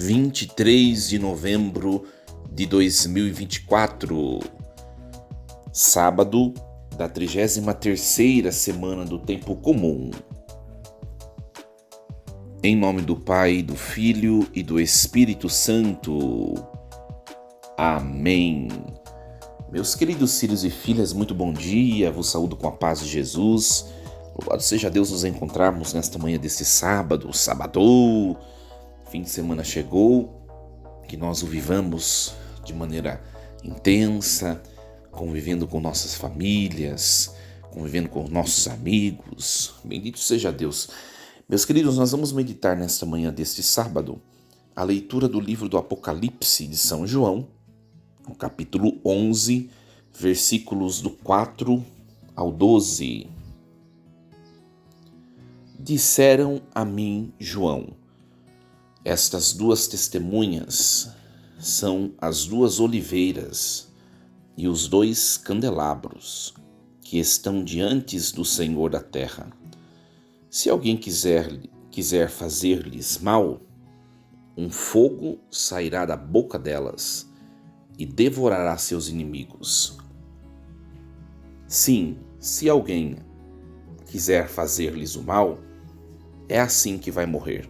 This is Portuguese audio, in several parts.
23 de novembro de 2024, sábado da 33ª semana do Tempo Comum. Em nome do Pai, do Filho e do Espírito Santo. Amém. Meus queridos filhos e filhas, muito bom dia, vos saúdo com a paz de Jesus. Louvado seja Deus nos encontrarmos nesta manhã deste sábado, fim de semana chegou, que nós o vivamos de maneira intensa, convivendo com nossas famílias, convivendo com nossos amigos. Bendito seja Deus. Meus queridos, nós vamos meditar nesta manhã deste sábado a leitura do livro do Apocalipse de São João, no capítulo 11, versículos do 4 ao 12. Disseram a mim, João: estas duas testemunhas são as duas oliveiras e os dois candelabros que estão diante do Senhor da terra. Se alguém quiser fazer-lhes mal, um fogo sairá da boca delas e devorará seus inimigos. Sim, se alguém quiser fazer-lhes o mal, é assim que vai morrer.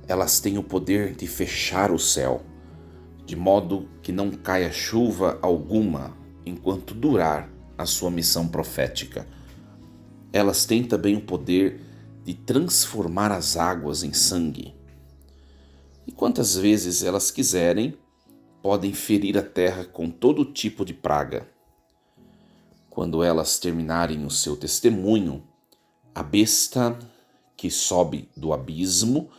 Elas têm o poder de fechar o céu, de modo que não caia chuva alguma enquanto durar a sua missão profética. Elas têm também o poder de transformar as águas em sangue. E quantas vezes elas quiserem, podem ferir a terra com todo tipo de praga. Quando elas terminarem o seu testemunho, a besta que sobe do abismo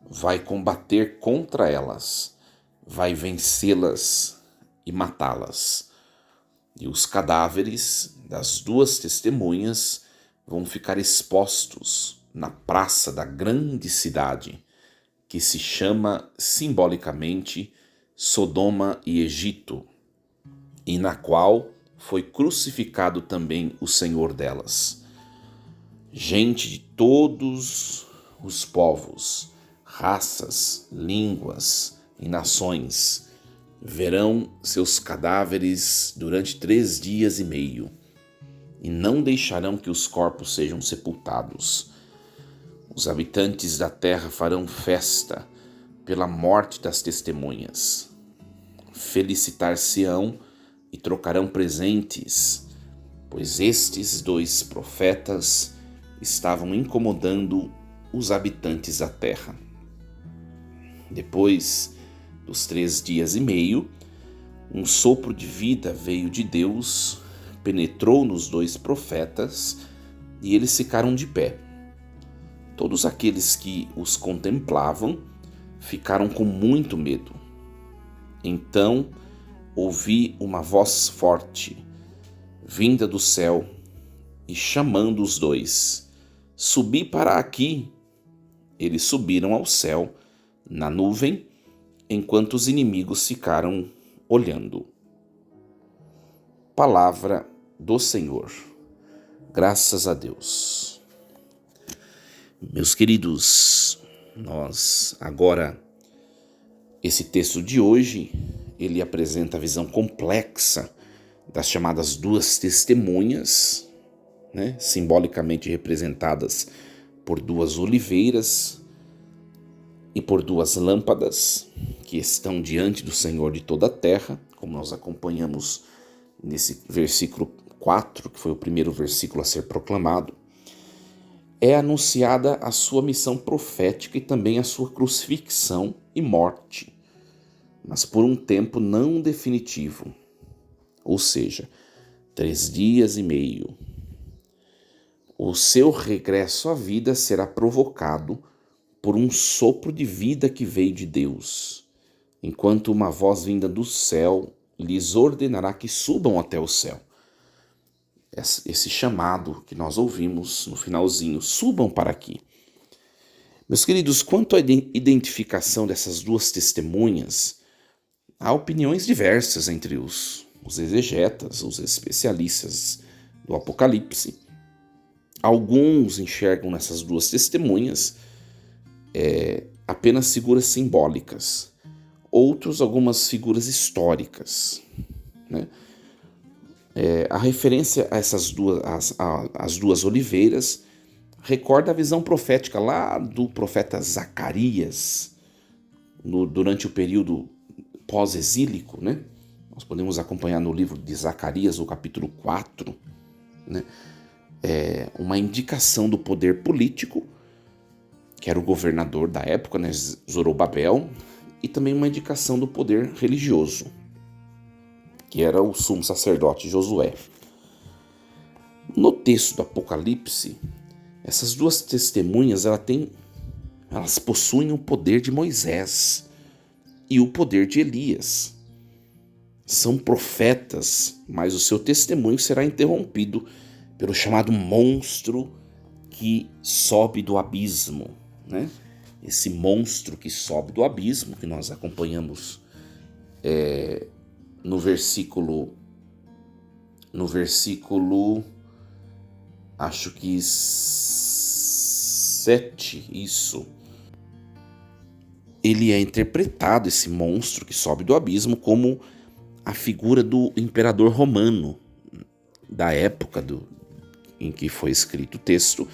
vai combater contra elas, vai vencê-las e matá-las. E os cadáveres das duas testemunhas vão ficar expostos na praça da grande cidade, que se chama simbolicamente Sodoma e Egito, e na qual foi crucificado também o Senhor delas. Gente de todos os povos, raças, línguas e nações verão seus cadáveres durante 3 dias e meio e não deixarão que os corpos sejam sepultados. Os habitantes da terra farão festa pela morte das testemunhas. Felicitar-se-ão e trocarão presentes, pois estes 2 profetas estavam incomodando os habitantes da terra. Depois dos 3 dias e meio, um sopro de vida veio de Deus, penetrou nos 2 profetas e eles ficaram de pé. Todos aqueles que os contemplavam ficaram com muito medo. Então ouvi uma voz forte, vinda do céu, e chamando os 2: subi para aqui. Eles subiram ao céu, na nuvem, enquanto os inimigos ficaram olhando. Palavra do Senhor. Graças a Deus. Meus queridos, esse texto de hoje, ele apresenta a visão complexa das chamadas duas testemunhas, simbolicamente representadas por 2 oliveiras e por 2 lâmpadas que estão diante do Senhor de toda a terra, como nós acompanhamos nesse versículo 4, que foi o primeiro versículo a ser proclamado. É anunciada a sua missão profética e também a sua crucifixão e morte, mas por um tempo não definitivo, ou seja, 3 dias e meio. O seu regresso à vida será provocado por um sopro de vida que veio de Deus, enquanto uma voz vinda do céu lhes ordenará que subam até o céu. Esse chamado que nós ouvimos no finalzinho, subam para aqui. Meus queridos, quanto à identificação dessas 2 testemunhas, há opiniões diversas entre os exegetas, os especialistas do Apocalipse. Alguns enxergam nessas 2 testemunhas apenas figuras simbólicas, outros algumas figuras históricas, né? A referência a essas as duas oliveiras recorda a visão profética lá do profeta Zacarias, durante o período pós-exílico, né? Nós podemos acompanhar no livro de Zacarias, no capítulo 4, né? Uma indicação do poder político, que era o governador da época, né? Zorobabel, e também uma indicação do poder religioso, que era o sumo sacerdote Josué. No texto do Apocalipse, essas duas testemunhas elas possuem o poder de Moisés e o poder de Elias. São profetas, mas o seu testemunho será interrompido pelo chamado monstro que sobe do abismo, né? Esse monstro que sobe do abismo, que nós acompanhamos no versículo, acho que 7, isso. Ele é interpretado, esse monstro que sobe do abismo, como a figura do imperador romano da época em que foi escrito o texto,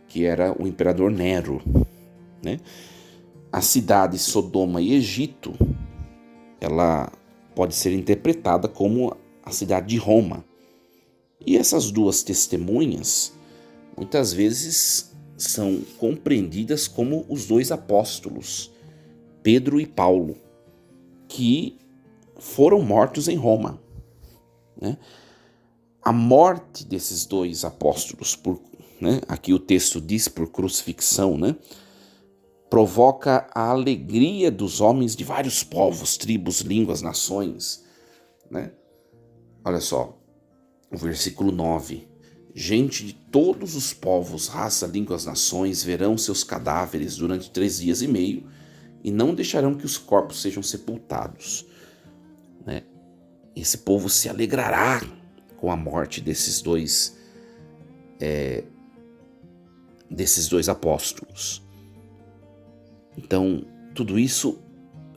que era o imperador Nero, né? A cidade Sodoma e Egito, ela pode ser interpretada como a cidade de Roma. E essas duas testemunhas, muitas vezes, são compreendidas como os dois apóstolos, Pedro e Paulo, que foram mortos em Roma, né? A morte desses dois apóstolos, aqui o texto diz por crucifixão, né? Provoca a alegria dos homens de vários povos, tribos, línguas, nações, né? Olha só, o versículo 9. Gente de todos os povos, raça, línguas, nações verão seus cadáveres durante 3 dias e meio e não deixarão que os corpos sejam sepultados, né? Esse povo se alegrará com a morte desses dois apóstolos. Então, tudo isso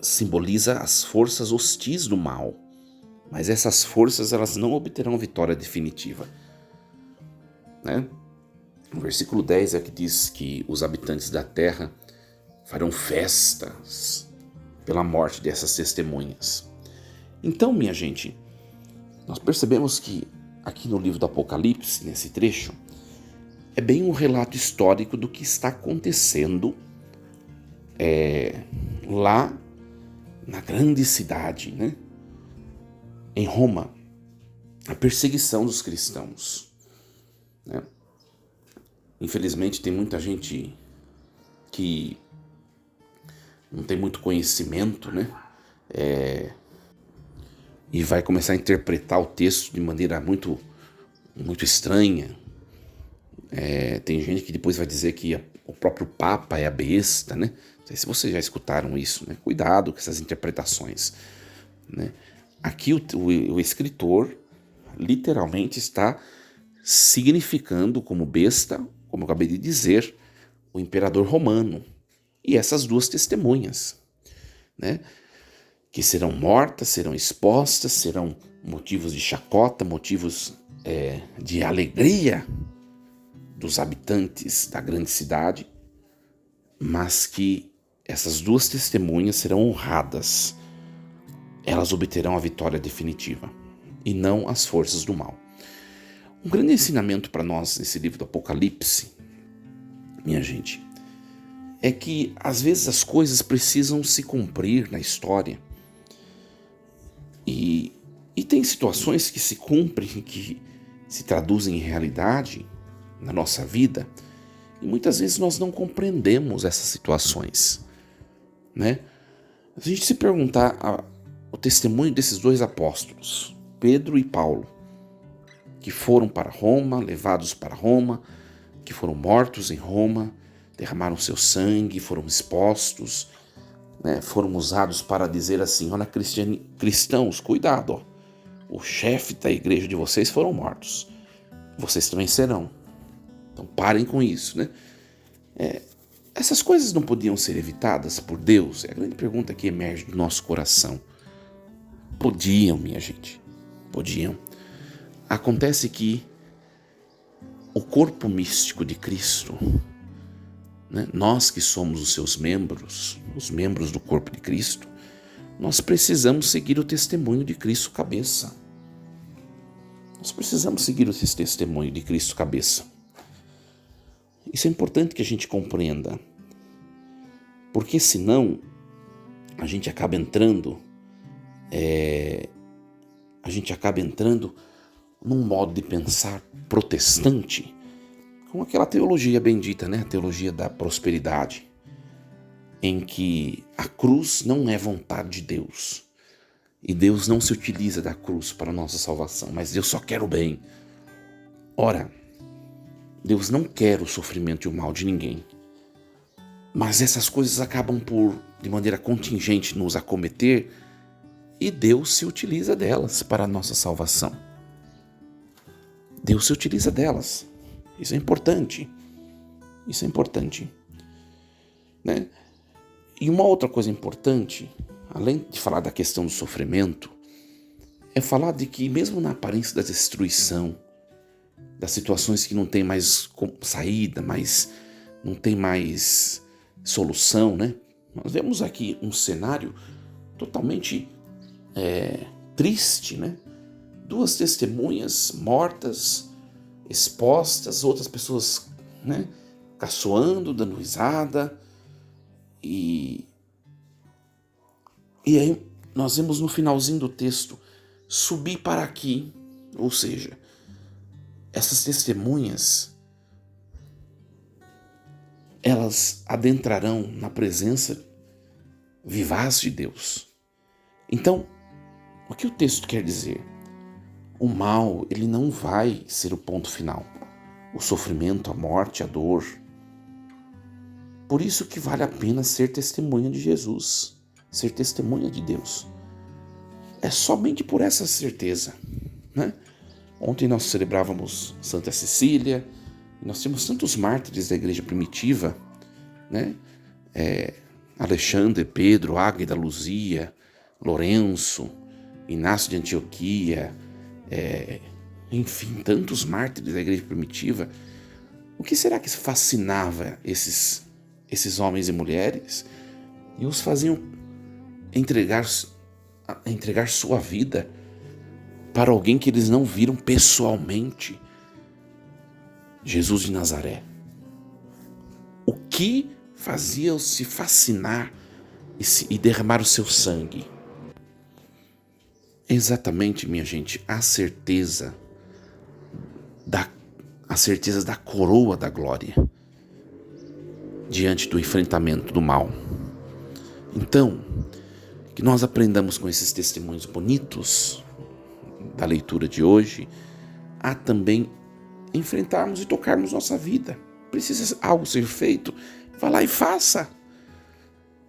simboliza as forças hostis do mal, mas essas forças elas não obterão vitória definitiva, né? No versículo 10 é que diz que os habitantes da terra farão festas pela morte dessas testemunhas. Então, minha gente, nós percebemos que aqui no livro do Apocalipse, nesse trecho, é bem um relato histórico do que está acontecendo lá na grande cidade, né? Em Roma, a perseguição dos cristãos, né? Infelizmente tem muita gente que não tem muito conhecimento, né? E vai começar a interpretar o texto de maneira muito, muito estranha. Tem gente que depois vai dizer que o próprio Papa é a besta, né? Não sei se vocês já escutaram isso, né? Cuidado com essas interpretações, né? Aqui o escritor literalmente está significando como besta, como eu acabei de dizer, o imperador romano e essas duas testemunhas, né? Que serão mortas, serão expostas, serão motivos de chacota, motivos de alegria dos habitantes da grande cidade, mas que essas duas testemunhas serão honradas. Elas obterão a vitória definitiva e não as forças do mal. Um grande ensinamento para nós nesse livro do Apocalipse, minha gente, é que às vezes as coisas precisam se cumprir na história. E tem situações que se cumprem, que se traduzem em realidade na nossa vida, e muitas vezes nós não compreendemos essas situações, né? Se a gente se perguntar o testemunho desses dois apóstolos, Pedro e Paulo, que foram para Roma, levados para Roma, que foram mortos em Roma, derramaram seu sangue, foram expostos, né? Foram usados para dizer assim: olha, cristãos, cuidado, ó. O chefe da igreja de vocês foram mortos, vocês também serão. Então parem com isso, né? Essas coisas não podiam ser evitadas por Deus? É a grande pergunta que emerge do nosso coração. Podiam, minha gente. Podiam. Acontece que o corpo místico de Cristo, né, nós que somos os seus membros, os membros do corpo de Cristo, nós precisamos seguir o testemunho de Cristo cabeça. Nós precisamos seguir esse testemunho de Cristo cabeça. Isso é importante que a gente compreenda, porque senão a gente acaba entrando num modo de pensar protestante, com aquela teologia bendita, né? A teologia da prosperidade, em que a cruz não é vontade de Deus, e Deus não se utiliza da cruz para a nossa salvação, mas Deus só quer o bem. Ora, Deus não quer o sofrimento e o mal de ninguém, mas essas coisas acabam por, de maneira contingente, nos acometer, e Deus se utiliza delas para a nossa salvação. Deus se utiliza delas. Isso é importante. Isso é importante, né? E uma outra coisa importante, além de falar da questão do sofrimento, é falar de que mesmo na aparência da destruição, das situações que não tem mais saída, mas não tem mais solução, né? Nós vemos aqui um cenário totalmente triste, né? 2 testemunhas mortas, expostas, outras pessoas, né, caçoando, dando risada. E aí nós vemos no finalzinho do texto, subir para aqui, ou seja, essas testemunhas, elas adentrarão na presença vivaz de Deus. Então, o que o texto quer dizer? O mal, ele não vai ser o ponto final. O sofrimento, a morte, a dor. Por isso que vale a pena ser testemunha de Jesus, ser testemunha de Deus. É somente por essa certeza, né? Ontem nós celebrávamos Santa Cecília, e nós temos tantos mártires da igreja primitiva, né? Alexandre, Pedro, Águeda, Luzia, Lourenço, Inácio de Antioquia, enfim, tantos mártires da igreja primitiva. O que será que fascinava esses homens e mulheres e os faziam entregar sua vida para alguém que eles não viram pessoalmente? Jesus de Nazaré. O que fazia-os se fascinar e derramar o seu sangue? Exatamente, minha gente, a certeza da coroa da glória diante do enfrentamento do mal. Então, que nós aprendamos com esses testemunhos bonitos da leitura de hoje a também enfrentarmos e tocarmos nossa vida. Precisa algo ser feito? Vá lá e faça.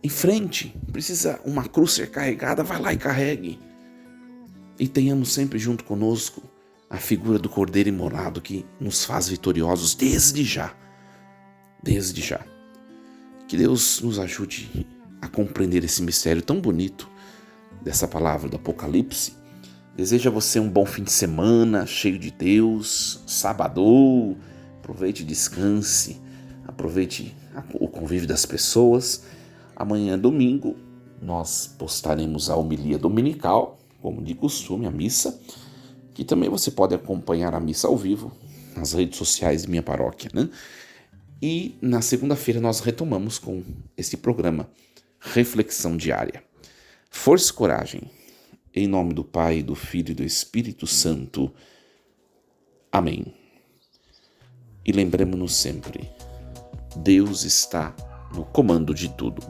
Em frente. Precisa uma cruz ser carregada? Vá lá e carregue. E tenhamos sempre junto conosco a figura do Cordeiro imolado que nos faz vitoriosos desde já. Desde já. Que Deus nos ajude a compreender esse mistério tão bonito dessa palavra do Apocalipse. Desejo a você um bom fim de semana, cheio de Deus, sabadou. Aproveite e descanse. Aproveite o convívio das pessoas. Amanhã, domingo, nós postaremos a homilia dominical, como de costume, a missa, que também você pode acompanhar a missa ao vivo nas redes sociais de minha paróquia, né? E na segunda-feira nós retomamos com esse programa, Reflexão Diária. Força e coragem. Em nome do Pai, do Filho e do Espírito Santo. Amém. E lembremos-nos sempre, Deus está no comando de tudo.